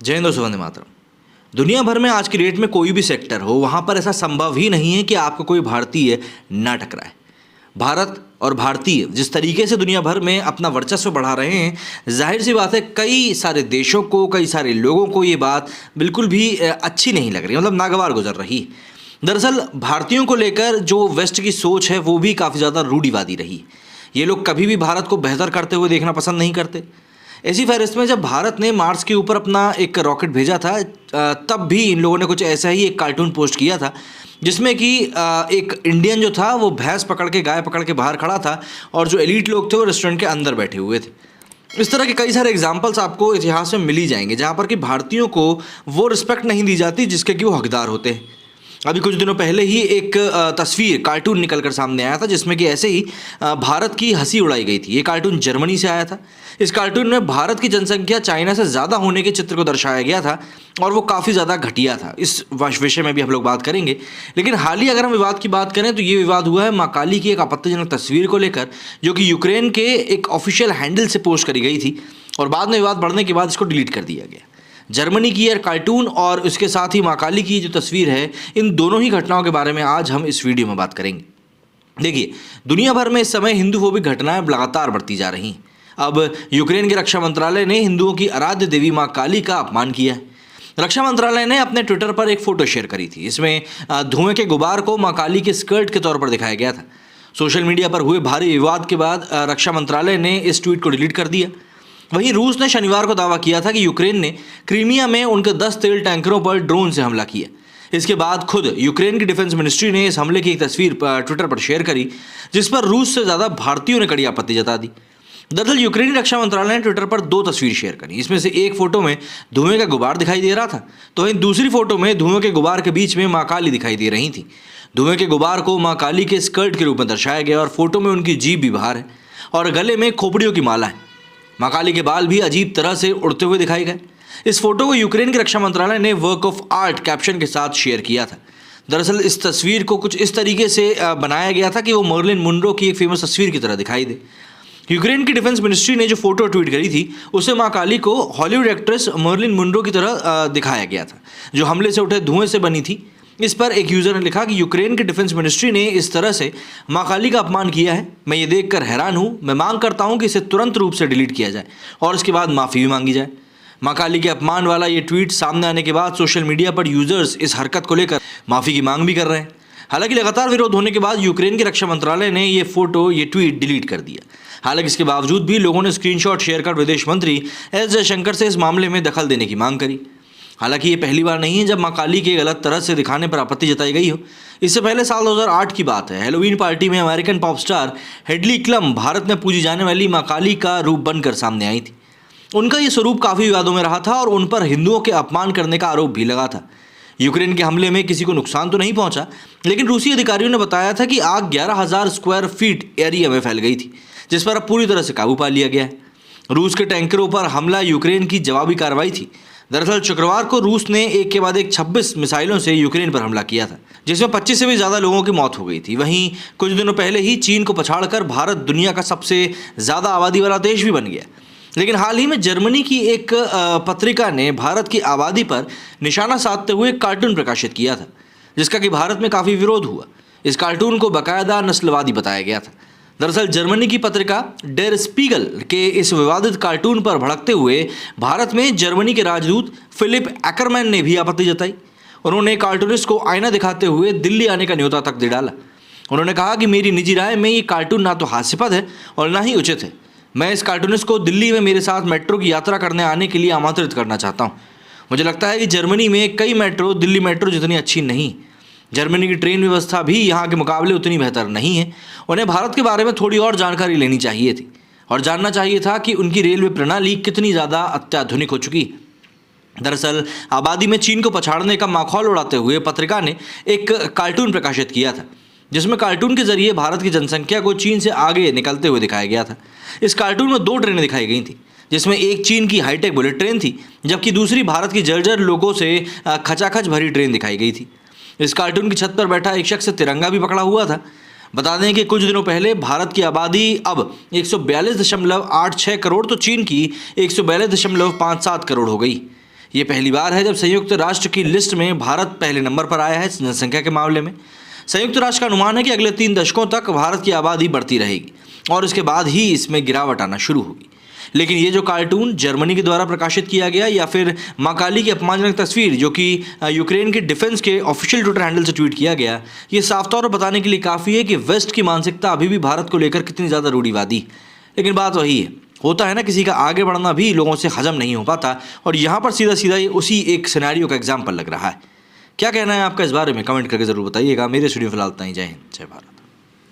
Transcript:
जय हिंद और वंदे मातरम। दुनिया भर में आज की डेट में कोई भी सेक्टर हो, वहाँ पर ऐसा संभव ही नहीं है कि आपको कोई भारतीय ना टकराए। भारत और भारतीय जिस तरीके से दुनिया भर में अपना वर्चस्व बढ़ा रहे हैं, जाहिर सी बात है कई सारे देशों को, कई सारे लोगों को ये बात बिल्कुल भी अच्छी नहीं लग रही, मतलब नागवार गुजर रही। दरअसल भारतीयों को लेकर जो वेस्ट की सोच है वो भी काफ़ी ज़्यादा रूढ़िवादी रही। ये लोग कभी भी भारत को बेहतर करते हुए देखना पसंद नहीं करते। इसी फहरिस्त में जब भारत ने मार्स के ऊपर अपना एक रॉकेट भेजा था, तब भी इन लोगों ने कुछ ऐसा ही एक कार्टून पोस्ट किया था जिसमें कि एक इंडियन जो था वो भैंस पकड़ के, गाय पकड़ के बाहर खड़ा था और जो एलीट लोग थे वो रेस्टोरेंट के अंदर बैठे हुए थे। इस तरह के कई सारे एग्जाम्पल्स आपको इतिहास में मिल ही जाएंगे जहाँ पर कि भारतीयों को वो रिस्पेक्ट नहीं दी जाती जिसके कि वो हकदार होते हैं। अभी कुछ दिनों पहले ही एक तस्वीर, कार्टून निकल कर सामने आया था जिसमें कि ऐसे ही भारत की हंसी उड़ाई गई थी। ये कार्टून जर्मनी से आया था। इस कार्टून में भारत की जनसंख्या चाइना से ज़्यादा होने के चित्र को दर्शाया गया था और वो काफ़ी ज़्यादा घटिया था। इस विषय में भी हम लोग बात करेंगे। लेकिन हाल ही अगर हम विवाद की बात करें तो ये विवाद हुआ है माँ काली की एक आपत्तिजनक तस्वीर को लेकर, जो कि यूक्रेन के एक ऑफिशियल हैंडल से पोस्ट करी गई थी और बाद में विवाद बढ़ने के बाद इसको डिलीट कर दिया गया। जर्मनी की यह कार्टून और उसके साथ ही माँ काली की जो तस्वीर है, इन दोनों ही घटनाओं के बारे में आज हम इस वीडियो में बात करेंगे। देखिए, दुनिया भर में इस समय हिंदूफोबिक घटनाएं लगातार बढ़ती जा रही हैं। अब यूक्रेन के रक्षा मंत्रालय ने हिंदुओं की आराध्य देवी माँ काली का अपमान किया है। रक्षा मंत्रालय ने अपने ट्विटर पर एक फ़ोटो शेयर करी थी। इसमें धुएं के गुबार को माँ काली के स्कर्ट के तौर पर दिखाया गया था। सोशल मीडिया पर हुए भारी विवाद के बाद रक्षा मंत्रालय ने इस ट्वीट को डिलीट कर दिया। वहीं रूस ने शनिवार को दावा किया था कि यूक्रेन ने क्रीमिया में उनके 10 तेल टैंकरों पर ड्रोन से हमला किया। इसके बाद खुद यूक्रेन की डिफेंस मिनिस्ट्री ने इस हमले की एक तस्वीर ट्विटर पर शेयर करी, जिस पर रूस से ज़्यादा भारतीयों ने कड़ी आपत्ति जता दी। दरअसल यूक्रेनी रक्षा मंत्रालय ने ट्विटर पर 2 तस्वीर शेयर करी। इसमें से एक फोटो में धुएं का गुबार दिखाई दे रहा था, तो वहीं दूसरी फोटो में धुएं के गुबार के बीच में माँ काली दिखाई दे रही थी। धुएं के गुबार को माँ काली के स्कर्ट के रूप में दर्शाया गया और फोटो में उनकी जीभ भी बाहर है और गले में खोपड़ियों की माला है। माँ काली के बाल भी अजीब तरह से उड़ते हुए दिखाए गए। इस फोटो को यूक्रेन के रक्षा मंत्रालय ने वर्क ऑफ आर्ट कैप्शन के साथ शेयर किया था। दरअसल इस तस्वीर को कुछ इस तरीके से बनाया गया था कि वो मर्लिन मुनरो की एक फेमस तस्वीर की तरह दिखाई दे। यूक्रेन की डिफेंस मिनिस्ट्री ने जो फोटो ट्वीट करी थी उसे माँ काली को हॉलीवुड एक्ट्रेस मर्लिन मुनरो की तरह दिखाया गया था, जो हमले से उठे धुएं से बनी थी। इस पर एक यूज़र ने लिखा कि यूक्रेन के डिफेंस मिनिस्ट्री ने इस तरह से माँ काली का अपमान किया है। मैं ये देखकर हैरान हूँ। मैं मांग करता हूँ कि इसे तुरंत रूप से डिलीट किया जाए और इसके बाद माफ़ी भी मांगी जाए। माँ काली के अपमान वाला ये ट्वीट सामने आने के बाद सोशल मीडिया पर यूज़र्स इस हरकत को लेकर माफ़ी की मांग भी कर रहे हैं। हालांकि लगातार विरोध होने के बाद यूक्रेन के रक्षा मंत्रालय ने ये ट्वीट डिलीट कर दिया। हालांकि इसके बावजूद भी लोगों ने स्क्रीनशॉट शेयर कर विदेश मंत्री एस जयशंकर से इस मामले में दखल देने की मांग करी। हालांकि ये पहली बार नहीं है जब माँ काली के गलत तरह से दिखाने पर आपत्ति जताई गई हो। इससे पहले साल 2008 की बात है। हैलोवीन पार्टी में American pop star Headley क्लम Bharat में पूजी जाने वाली माँ काली का रूप बनकर सामने आई थी। उनका ये स्वरूप काफ़ी विवादों में रहा था और उन पर हिंदुओं के अपमान करने का आरोप भी लगा था। यूक्रेन के हमले में किसी को नुकसान तो नहीं पहुंचा, लेकिन रूसी अधिकारियों ने बताया था कि आग 11,000 स्क्वायर फीट एरिया में फैल गई थी, जिस पर अब पूरी तरह से काबू पा लिया गया है। रूस के टैंकरों पर हमला यूक्रेन की जवाबी कार्रवाई थी। दरअसल शुक्रवार को रूस ने एक के बाद एक 26 मिसाइलों से यूक्रेन पर हमला किया था, जिसमें 25 से भी ज़्यादा लोगों की मौत हो गई थी। वहीं कुछ दिनों पहले ही चीन को पछाड़कर भारत दुनिया का सबसे ज़्यादा आबादी वाला देश भी बन गया। लेकिन हाल ही में जर्मनी की एक पत्रिका ने भारत की आबादी पर निशाना साधते हुए एक कार्टून प्रकाशित किया था, जिसका कि भारत में काफ़ी विरोध हुआ। इस कार्टून को बाकायदा नस्लवादी बताया गया था। दरअसल जर्मनी की पत्रिका डेर स्पीगल के इस विवादित कार्टून पर भड़कते हुए भारत में जर्मनी के राजदूत फिलिप एकरमैन ने भी आपत्ति जताई। उन्होंने कार्टूनिस्ट को आईना दिखाते हुए दिल्ली आने का न्योता तक दे डाला। उन्होंने कहा कि मेरी निजी राय में ये कार्टून ना तो हास्यास्पद है और ना ही उचित है। मैं इस कार्टूनिस्ट को दिल्ली में मेरे साथ मेट्रो की यात्रा करने आने के लिए आमंत्रित करना चाहता हूँ। मुझे लगता है कि जर्मनी में कई मेट्रो दिल्ली मेट्रो जितनी अच्छी नहीं। जर्मनी की ट्रेन व्यवस्था भी यहाँ के मुकाबले उतनी बेहतर नहीं है। उन्हें भारत के बारे में थोड़ी और जानकारी लेनी चाहिए थी और जानना चाहिए था कि उनकी रेलवे प्रणाली कितनी ज़्यादा अत्याधुनिक हो चुकी है। दरअसल आबादी में चीन को पछाड़ने का माखौल उड़ाते हुए पत्रिका ने एक कार्टून प्रकाशित किया था, जिसमें कार्टून के जरिए भारत की जनसंख्या को चीन से आगे निकलते हुए दिखाया गया था। इस कार्टून में 2 ट्रेनें दिखाई गई थी, जिसमें एक चीन की हाईटेक बुलेट ट्रेन थी, जबकि दूसरी भारत की जर्जर लोगों से खचाखच भरी ट्रेन दिखाई गई थी। इस कार्टून की छत पर बैठा एक शख्स तिरंगा भी पकड़ा हुआ था। बता दें कि कुछ दिनों पहले भारत की आबादी अब 142.86 करोड़ तो चीन की 142.57 करोड़ हो गई। ये पहली बार है जब संयुक्त राष्ट्र की लिस्ट में भारत पहले नंबर पर आया है जनसंख्या के मामले में। संयुक्त राष्ट्र का अनुमान है कि अगले 3 दशकों तक भारत की आबादी बढ़ती रहेगी और इसके बाद ही इसमें गिरावट आना शुरू होगी। लेकिन ये जो कार्टून जर्मनी के द्वारा प्रकाशित किया गया या फिर माँ काली की अपमानजनक तस्वीर जो कि यूक्रेन के डिफेंस के ऑफिशियल ट्विटर हैंडल से ट्वीट किया गया, ये साफ तौर पर बताने के लिए काफ़ी है कि वेस्ट की मानसिकता अभी भी भारत को लेकर कितनी ज़्यादा रूढ़िवादी। लेकिन बात वही है, होता है ना, किसी का आगे बढ़ना भी लोगों से हजम नहीं हो पाता और यहाँ पर सीधा सीधा ये उसी एक सिनेरियो का एग्जाम्पल लग रहा है। क्या कहना है आपका इस बारे में कमेंट करके ज़रूर बताइएगा। मेरे स्टूडियो फिलहाल इतना ही। जय हिंद, जय भारत।